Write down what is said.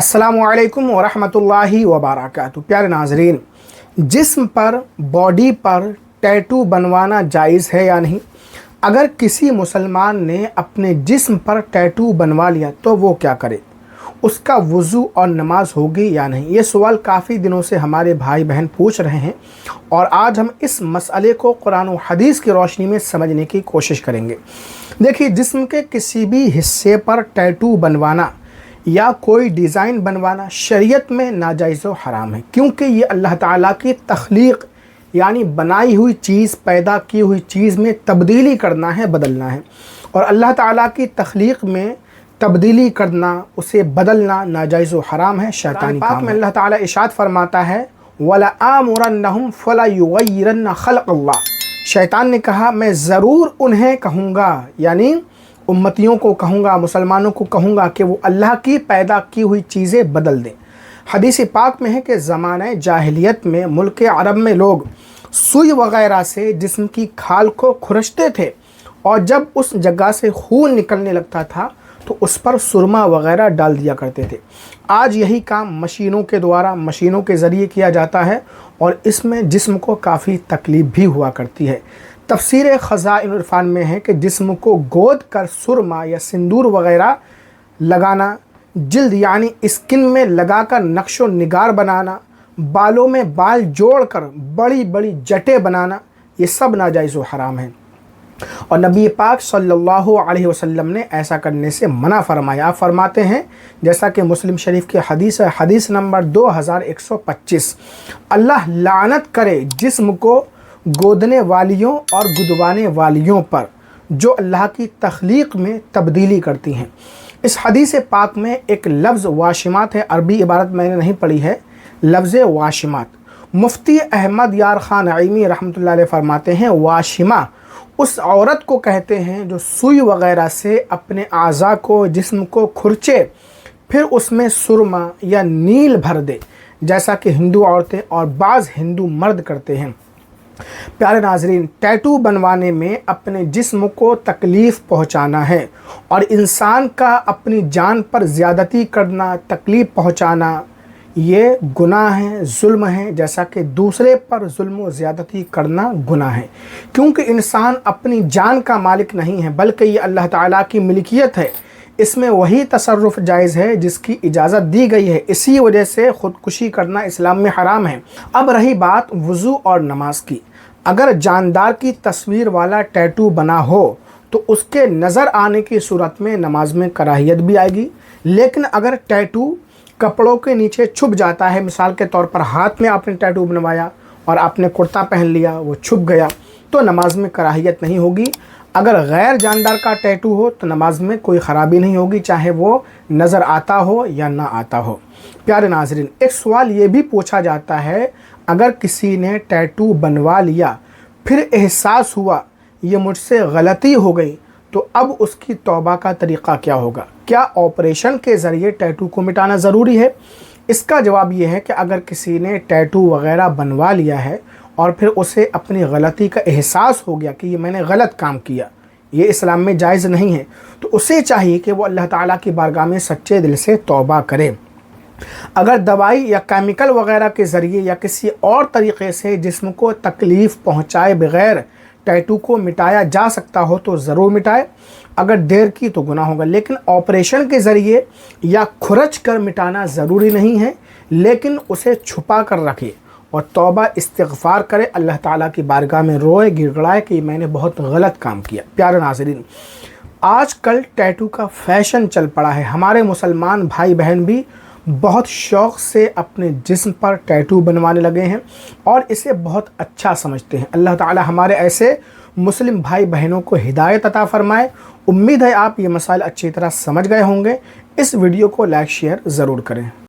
अस्सलामु अलैकुम वरहमतुल्लाहि वबरकातुहू। प्यारे नाजरीन, जिस्म पर, बॉडी पर टैटू बनवाना जायज़ है या नहीं? अगर किसी मुसलमान ने अपने जिस्म पर टैटू बनवा लिया तो वो क्या करे? उसका वज़ू और नमाज होगी या नहीं? ये सवाल काफ़ी दिनों से हमारे भाई बहन पूछ रहे हैं और आज हम इस मसले को कुरान और हदीस की रोशनी में समझने की कोशिश करेंगे। देखिए, जिस्म के किसी भी हिस्से पर टैटू बनवाना या कोई डिज़ाइन बनवाना शरीयत में नाजायज़ व हराम है, क्योंकि ये अल्लाह ताला की तख्लीक यानी बनाई हुई चीज़, पैदा की हुई चीज़ में तब्दीली करना है, बदलना है। और अल्लाह ताला की तख्लीक में तब्दीली करना, उसे बदलना नाजायज़ व हराम है, शैतानी काम है। अल्लाह ताला इरशाद फरमाता है, वला आमुरन्नहुम फला युगय्यिरन्न खल्क़ल्लाह। शैतान ने कहा, मैं ज़रूर उन्हें कहूँगा, यानी उम्मतियों को कहूँगा, मुसलमानों को कहूँगा कि वो अल्लाह की पैदा की हुई चीज़ें बदल दें। हदीस पाक में है कि ज़माने जाहिलियत में मुल्क अरब में लोग सुई वग़ैरह से जिस्म की खाल को खुरचते थे और जब उस जगह से खून निकलने लगता था तो उस पर सुरमा वग़ैरह डाल दिया करते थे। आज यही काम मशीनों के द्वारा, मशीनों के ज़रिए किया जाता है और इसमें जिस्म को काफ़ी तकलीफ़ भी हुआ करती है। तफसीर ख़ज़ाइनुल इरफ़ान में है कि जिस्म को गोद कर सुरमा या सिंदूर वग़ैरह लगाना, जिल्द यानी स्किन में लगाकर नक्शो निगार बनाना, बालों में बाल जोड़कर बड़ी बड़ी जटें बनाना, ये सब नाजायज़ व हराम है और नबी पाक सल्लल्लाहु अलैहि वसल्लम ने ऐसा करने से मना फरमाया। आप फरमाते हैं, जैसा कि मुस्लिम शरीफ की हदीस है, हदीस नंबर 2125, अल्लाह लानत करे जिस्म को गोदने वालियों और गुदवाने वालियों पर जो अल्लाह की तख्लीक में तब्दीली करती हैं। इस हदीस पाक में एक लफ्ज़ वाशिमात है, अरबी इबारत मैंने नहीं पढ़ी है, लफ्ज़ वाशिमात। मुफ्ती अहमद यार ख़ान नईमी रहमतुल्लाह अलैह फरमाते हैं, वाशिमा उस औरत को कहते हैं जो सुई वग़ैरह से अपने आज़ा को, जिस्म को खुरचे, फिर उसमें सुरमा या नील भर दे, जैसा कि हिंदू औरतें और बाज़ हिंदू मर्द करते हैं। प्यारे नाजरीन, टैटू बनवाने में अपने जिस्म को तकलीफ़ पहुंचाना है और इंसान का अपनी जान पर ज़्यादती करना, तकलीफ़ पहुंचाना, ये गुनाह है, जुल्म है, जैसा कि दूसरे पर जुल्म व ज़्यादती करना गुनाह है। क्योंकि इंसान अपनी जान का मालिक नहीं है, बल्कि ये अल्लाह ताला की मिल्कियत है। इसमें वही तसर्रुफ़ जायज़ है जिसकी इजाज़त दी गई है। इसी वजह से ख़ुदकुशी करना इस्लाम में हराम है। अब रही बात वज़ू और नमाज की, अगर जानदार की तस्वीर वाला टैटू बना हो तो उसके नज़र आने की सूरत में नमाज में कराहियत भी आएगी। लेकिन अगर टैटू कपड़ों के नीचे छुप जाता है, मिसाल के तौर पर हाथ में आपने टैटू बनवाया और आपने कुर्ता पहन लिया, वो छुप गया, तो नमाज में कराहियत नहीं होगी। अगर गैर जानदार का टैटू हो तो नमाज में कोई ख़राबी नहीं होगी, चाहे वो नज़र आता हो या ना आता हो। प्यारे नाज़रीन, एक सवाल ये भी पूछा जाता है, अगर किसी ने टैटू बनवा लिया फिर एहसास हुआ ये मुझसे गलती हो गई, तो अब उसकी तौबा का तरीक़ा क्या होगा? क्या ऑपरेशन के ज़रिए टैटू को मिटाना ज़रूरी है? इसका जवाब ये है कि अगर किसी ने टैटू वग़ैरह बनवा लिया है और फिर उसे अपनी गलती का एहसास हो गया कि ये मैंने गलत काम किया, ये इस्लाम में जायज़ नहीं है, तो उसे चाहिए कि वो अल्लाह ताला की बारगाह में सच्चे दिल से तौबा करे। अगर दवाई या केमिकल वग़ैरह के ज़रिए या किसी और तरीक़े से जिस्म को तकलीफ़ पहुँचाए बग़ैर टैटू को मिटाया जा सकता हो तो ज़रूर मिटाए। अगर देर की तो गुनाह होगा। लेकिन ऑपरेशन के ज़रिए या खुरच कर मिटाना ज़रूरी नहीं है, लेकिन उसे छुपा कर रखे और तौबा इस्तिग़फ़ार करे, अल्लाह ताला की बारगाह में रोए गिड़गिड़ाए कि मैंने बहुत गलत काम किया। प्यारे नाज़रीन, आजकल टैटू का फ़ैशन चल पड़ा है। हमारे मुसलमान भाई बहन भी बहुत शौक़ से अपने जिस्म पर टैटू बनवाने लगे हैं और इसे बहुत अच्छा समझते हैं। अल्लाह ताला हमारे ऐसे मुस्लिम भाई बहनों को हिदायत अता फ़रमाए। उम्मीद है आप ये मसाइल अच्छी तरह समझ गए होंगे। इस वीडियो को लाइक शेयर ज़रूर करें।